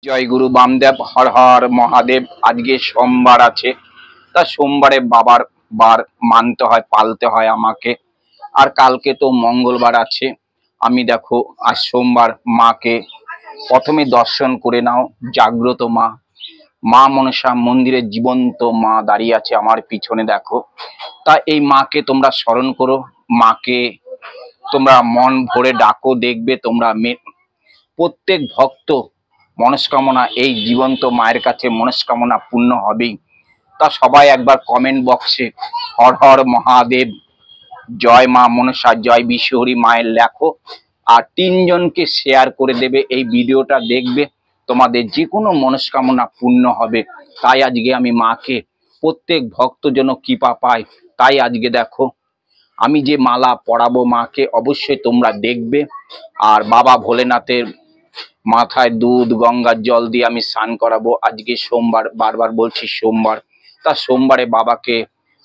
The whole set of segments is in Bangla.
জয় গুরু বামদেব, হর হর মহাদেব। আজকে সোমবার আছে, তা সোমবারে বাবার বার মানতে হয়, পালতে হয় আমাকে। আর কালকে তো মঙ্গলবার আছে। আমি দেখো আজ সোমবার মাকে প্রথমে দর্শন করে নাও। জাগ্রত মা, মা মনসা মন্দিরে জীবন্ত মা দাঁড়িয়ে আছে আমার পিছনে, দেখো। তা এই মাকে তোমরা স্মরণ করো, মাকে তোমরা মন ভরে ডাকো, দেখবে তোমরা প্রত্যেক ভক্ত মনস্কামনা এই জীবন্ত মায়ের কাছে মনস্কামনা পূর্ণ হবেই। তা সবাই একবার কমেন্ট বক্সে হর হর মহাদেব, জয় মা মনসা, জয় বিশ্বহরি মায়ের লেখো। আর তিনজনকে শেয়ার করে দেবে, এই ভিডিওটা দেখবে, তোমাদের যে কোনো মনস্কামনা পূর্ণ হবে। তাই আজকে আমি মাকে, প্রত্যেক ভক্ত যেন কৃপা পায়, তাই আজকে দেখো আমি যে মালা পরাবো মাকে, অবশ্যই তোমরা দেখবে। আর বাবা ভোলেনাথের মাথায় দুধ গঙ্গার জল দিয়ে আমি স্নান করাবো। আজকে সোমবার, বারবার বলছি সোমবার। তা সোমবারে বাবাকে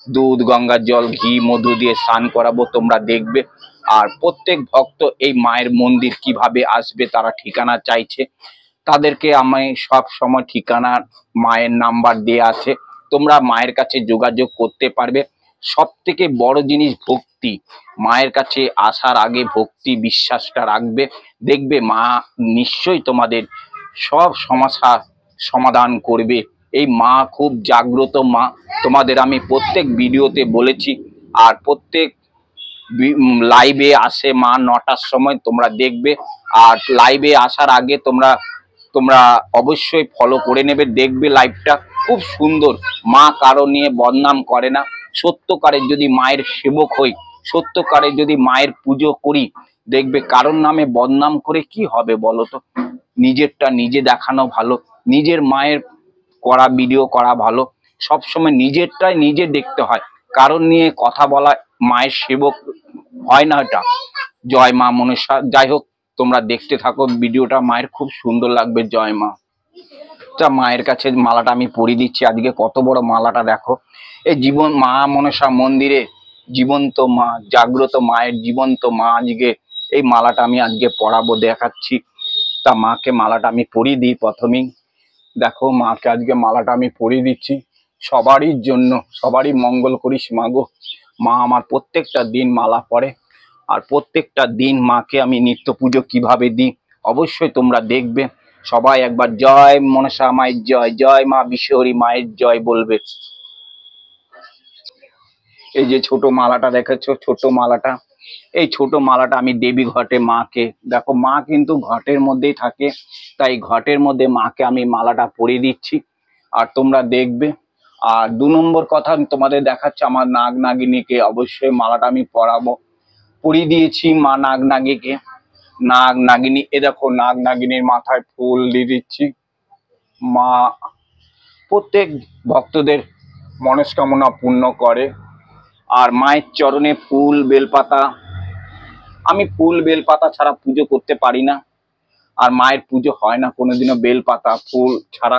দুধ গঙ্গার জল ঘি মধু দিয়ে স্নান করাবো, তোমরা দেখবে। আর প্রত্যেক ভক্ত এই মায়ের মন্দির কিভাবে আসবে, তারা ঠিকানা চাইছে, তাদেরকে আমি সব সময় ঠিকানা, মায়ের নাম্বার দেয়া আছে, তোমরা মায়ের কাছে যোগাযোগ করতে পারবে। সব থেকে বড় জিনিস ভক্তি। মায়ের কাছে আসার আগে ভক্তি বিশ্বাসটা রাখবে, দেখবে মা নিশ্চয়ই তোমাদের সব সমস্যা সমাধান করবে। এই মা খুব জাগ্রত মা, তোমাদের আমি প্রত্যেক ভিডিওতে বলেছি। আর প্রত্যেক লাইভে আসে মা 9টার সময়, তোমরা দেখবে। আর লাইভে আসার আগে তোমরা তোমরা অবশ্যই ফলো করে নেবে, দেখবে লাইভটা খুব সুন্দর। মা কারো নিয়ে বদনাম করে না। সত্যকারের যদি মায়ের সেবক হই, সত্যকারের যদি মায়ের পুজো করি, দেখবে কারোর নামে বদনাম করে কি হবে বলো তো? নিজেরটা নিজে দেখানো ভালো, নিজের মায়ের করা ভিডিও করা ভালো। সবসময় নিজেরটাই নিজে দেখতে হয়, কারণ নিয়ে কথা বলা মায়ের সেবক হয় না এটা। জয় মা মনসা। যাই হোক, তোমরা দেখতে থাকো ভিডিওটা, মায়ের খুব সুন্দর লাগবে। জয় মা। তা মায়ের কাছে মালাটা আমি পরিয়ে দিচ্ছি। আজকে কত বড় মালাটা দেখো। এই জীবন মা মনসা মন্দিরে জীবন্ত মা, জাগ্রত মায়ের জীবন্ত মা, আজকে এই মালাটা আমি আজকে পরাবো, দেখাচ্ছি। তা মাকে মালাটা আমি পরিয়ে দিই প্রথমেই। দেখো মাকে আজকে মালাটা আমি পরিয়ে দিচ্ছি, সবারই জন্য, সবারই মঙ্গল করিস মাগো। মা আমার প্রত্যেকটা দিন মালা পরে, আর প্রত্যেকটা দিন মাকে আমি নিত্য পুজো কিভাবে দিই অবশ্যই তোমরা দেখবে। সবাই একবার জয় মনসা মায়ের জয়, জয় মা বিশ্বহরি মায়ের জয় বলবে। এই যে ছোট মালাটা দেখেছো, ছোট মালাটা, এই ছোট মালাটা আমি দেবী ঘটে মাকে, দেখো মা কিন্তু ঘটের মধ্যেই থাকে, তাই ঘটের মধ্যে মাকে আমি মালাটা পরিয়ে দিচ্ছি, আর তোমরা দেখবে। আর 2 নম্বর কথা আমি তোমাদের দেখাচ্ছি, আমার নাগ নাগিনীকে অবশ্যই মালাটা আমি পরাবো, পরিয়ে দিয়েছি মা নাগ নাগিকে। নাগ নাগিনী, এ দেখো নাগ নাগিনীর মাথায় ফুল দিয়ে দিচ্ছি। মা প্রত্যেক ভক্তদের মনস্কামনা পূর্ণ করে। আর মায়ের চরণে ফুল বেলপাতা, আমি ফুল বেলপাতা ছাড়া পুজো করতে পারি না। আর মায়ের পুজো হয় না কোনোদিনও বেলপাতা ফুল ছাড়া।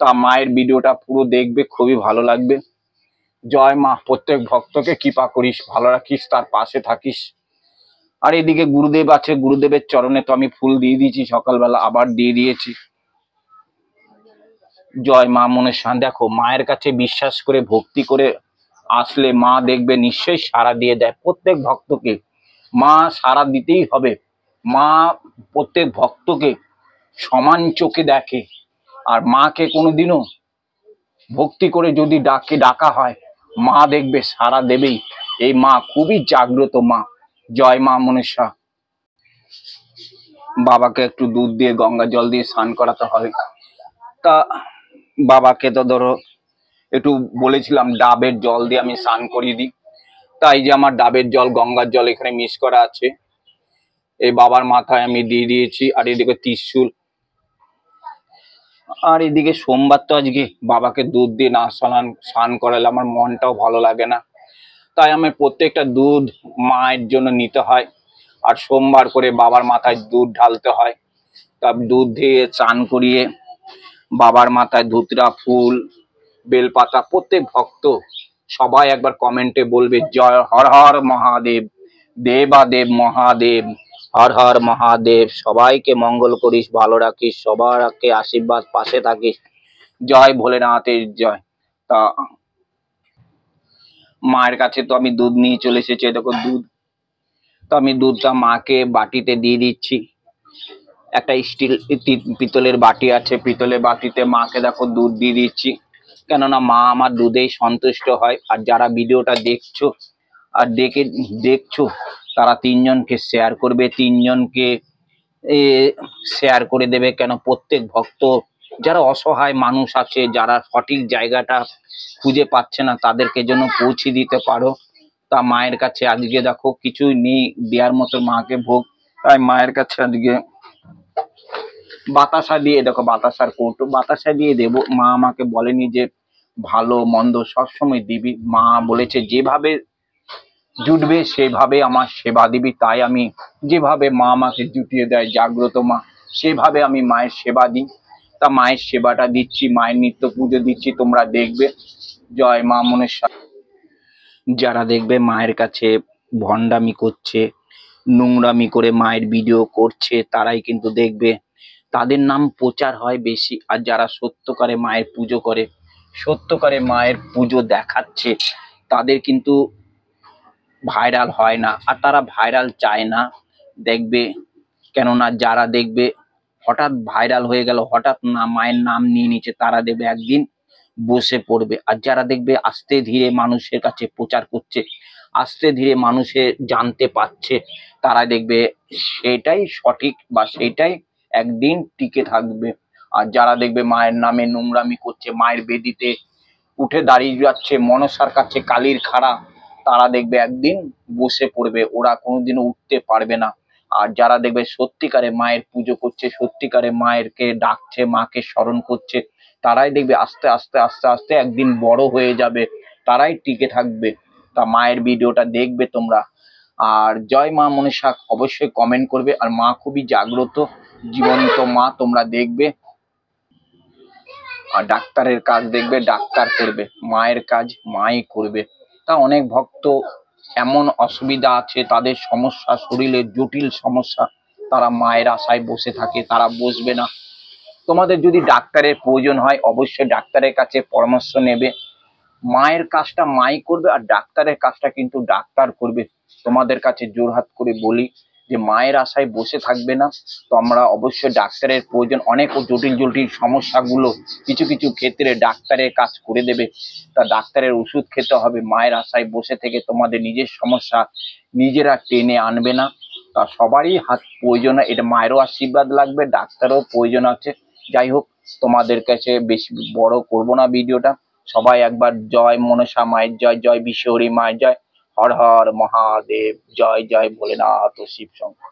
তা মায়ের ভিডিওটা পুরো দেখবে, খুবই ভালো লাগবে। জয় মা, প্রত্যেক ভক্তকে কৃপা করিস, ভালো রাখিস, তার পাশে থাকিস। আর এদিকে গুরুদেব আছে, গুরুদেবের চরণে তো আমি ফুল দিয়ে দিয়েছি, সকালবেলা আবার দিয়ে দিয়েছি। জয় মা মনসা। দেখো মায়ের কাছে বিশ্বাস করে ভক্তি করে আসলে মা দেখবে নিশ্চয়ই সাড়া দিয়ে দেয় প্রত্যেক ভক্তকে। মা সাড়া দিতেই হবে। মা প্রত্যেক ভক্তকে সমান চোখে দেখে। আর মাকে কোনোদিনও ভক্তি করে যদি ডাকা হয়, মা দেখবে সাড়া দেবেই। এই মা খুবই জাগ্রত মা। জয় মা মনসা। বাবাকে একটু দুধ দিয়ে গঙ্গা জল দিয়ে স্নান করাতে হবে। তা বাবাকে তো ধরো একটু বলেছিলাম ডাবের জল দিয়ে আমি স্নান করিয়ে দিই। তাই যে আমার ডাবের জল গঙ্গার জল এখানে মিক্স করা আছে, এই বাবার মাথায় আমি দিয়ে দিয়েছি। আর এদিকে ত্রিশূল। আর এদিকে সোমবার তো আজকে বাবাকে দুধ দিয়ে না স্নান করালে আমার মনটাও ভালো লাগে না। তাই আমি প্রত্যেকটা দুধ মায়ের জন্য নিতে হয়। আর সোমবার করে বাবার মাথায় দুধ ঢালতে হয়। তার দুধ দিয়ে স্নান করিয়ে বাবার মাথায় ধুতরা ফুল বেলপাতা, প্রত্যেক ভক্ত সবাই একবার কমেন্টে বলবে জয় হর হর মহাদেব, দেবাদেব মহাদেব, হর হর মহাদেব। সবাইকে মঙ্গল করিস, ভালো রাখিস, সবারকে আশীর্বাদ পাশে থাকিস। জয় ভোলেনাথের জয়। তা মায়ের কাছে তো আমি দুধ নিয়ে চলে এসেছি, দেখো দুধ। তো আমি দুধটা মাকে বাটিতে দিয়ে দিচ্ছি। একটা স্টিল পিতলের বাটি আছে, পিতলের বাটিতে মাকে দেখো দুধ দিয়ে দিচ্ছি, কেননা মা আমার দুধেই সন্তুষ্ট হয়। আর যারা ভিডিওটা দেখছো আর দেখছো তারা তিনজনকে শেয়ার করবে, তিনজনকে শেয়ার করে দেবে। কেন প্রত্যেক ভক্ত যারা অসহায় মানুষ আছে, যারা সঠিক জায়গাটা খুঁজে পাচ্ছে না, তাদেরকে যেন পৌঁছে দিতে পারো। তা মায়ের কাছে আজকে দেখো কিছুই নেই দেওয়ার মতো মাকে ভোগ, তাই মায়ের কাছে আজকে বাতাসা দিয়ে, দেখো বাতাসার কৌটো, বাতাসা দিয়ে দেবো। মা আমাকে বলেনি যে ভালো মন্দ সবসময় দিবি, মা বলেছে যেভাবে জুটবে সেভাবে আমার সেবা দিবি। তাই আমি যেভাবে মা আমাকে জুটিয়ে দেয় জাগ্রত মা, সেভাবে আমি মায়ের সেবা দিই। তা মায়ের সেবাটা দিচ্ছি, মায়ের নিত্য পুজো দিচ্ছি, তোমরা দেখবে। জয় মা মনসা। যারা দেখবে মায়ের কাছে ভণ্ডামি করছে, নোংরামি করে মায়ের ভিডিও করছে, তারাই কিন্তু দেখবে তাদের নাম প্রচার হয় বেশি। আর যারা সত্যকারে মায়ের পুজো করে, সত্যকারে মায়ের পুজো দেখাচ্ছে, তাদের কিন্তু ভাইরাল হয় না, আর তারা ভাইরাল চায় না, দেখবে। কেননা যারা দেখবে হঠাৎ ভাইরাল হয়ে গেল, হঠাৎ না মায়ের নাম নিয়ে নিচ্ছে, তারা দেখবে একদিন বসে পড়বে। আর যারা দেখবে আস্তে ধীরে মানুষের কাছে প্রচার করছে, আস্তে ধীরে মানুষে জানতে পারছে, তারা দেখবে সেটাই সঠিক বা সেটাই একদিন টিকে থাকবে। আর যারা দেখবে মায়ের নামে নোংরামি করছে, মায়ের বেদিতে উঠে দাঁড়িয়ে যাচ্ছে, মনসার কাছে কালির খাড়া, তারা দেখবে একদিন বসে পড়বে, ওরা কোনোদিনও উঠতে পারবে না। আর যারা দেখবে সত্যিকারে মায়ের পুজো করছে, সত্যিকারে মায়েরকে ডাকছে, মাকে স্মরণ করছে, তারাই দেখবে আস্তে আস্তে আস্তে আস্তে একদিন বড় হয়ে যাবে, তারাই টিকে থাকবে। তা মায়ের ভিডিওটা দেখবে তোমরা। আর জয় মা মনসা অবশ্যই কমেন্ট করবে। আর মা খুবই জাগ্রত, জীবন্ত মা, তোমরা দেখবে। আর ডাক্তারের কাজ দেখবে ডাক্তার করবে, মায়ের কাজ মাই করবে। তা অনেক ভক্ত এমন অসুবিধা আছে, তাদের সমস্যা, শরীরের জটিল সমস্যা, তারা মায়ের আশায় বসে থাকে, তারা বসবে না। তোমাদের যদি ডাক্তারের প্রয়োজন হয় অবশ্যই ডাক্তারের কাছে পরামর্শ নেবে। মায়ের কাজটা মাই করবে, আর ডাক্তারের কাজটা কিন্তু ডাক্তার করবে। তোমাদের কাছে জোরহাত করে বলি যে মায়ের আশায় বসে থাকবে না। তো আমরা অবশ্যই ডাক্তারের প্রয়োজন, অনেক জটিল জটিল সমস্যাগুলো কিছু কিছু ক্ষেত্রে ডাক্তারের কাজ করে দেবে। তা ডাক্তারের ওষুধ খেতে হবে, মায়ের আশায় বসে থেকে তোমাদের নিজের সমস্যা নিজেরা টেনে আনবে না। তা সবারই হাত প্রয়োজন, এটা মায়েরও আশীর্বাদ লাগবে, ডাক্তারও প্রয়োজন আছে। যাই হোক, তোমাদের কাছে বেশি বড় করব না ভিডিওটা। সবাই একবার জয় মনসা মায়ের জয়, জয় বিশ্বহরি মায়ের জয়, হর হর মহাদেব, জয় জয় ভোলেনাথ ও শিব শঙ্কর।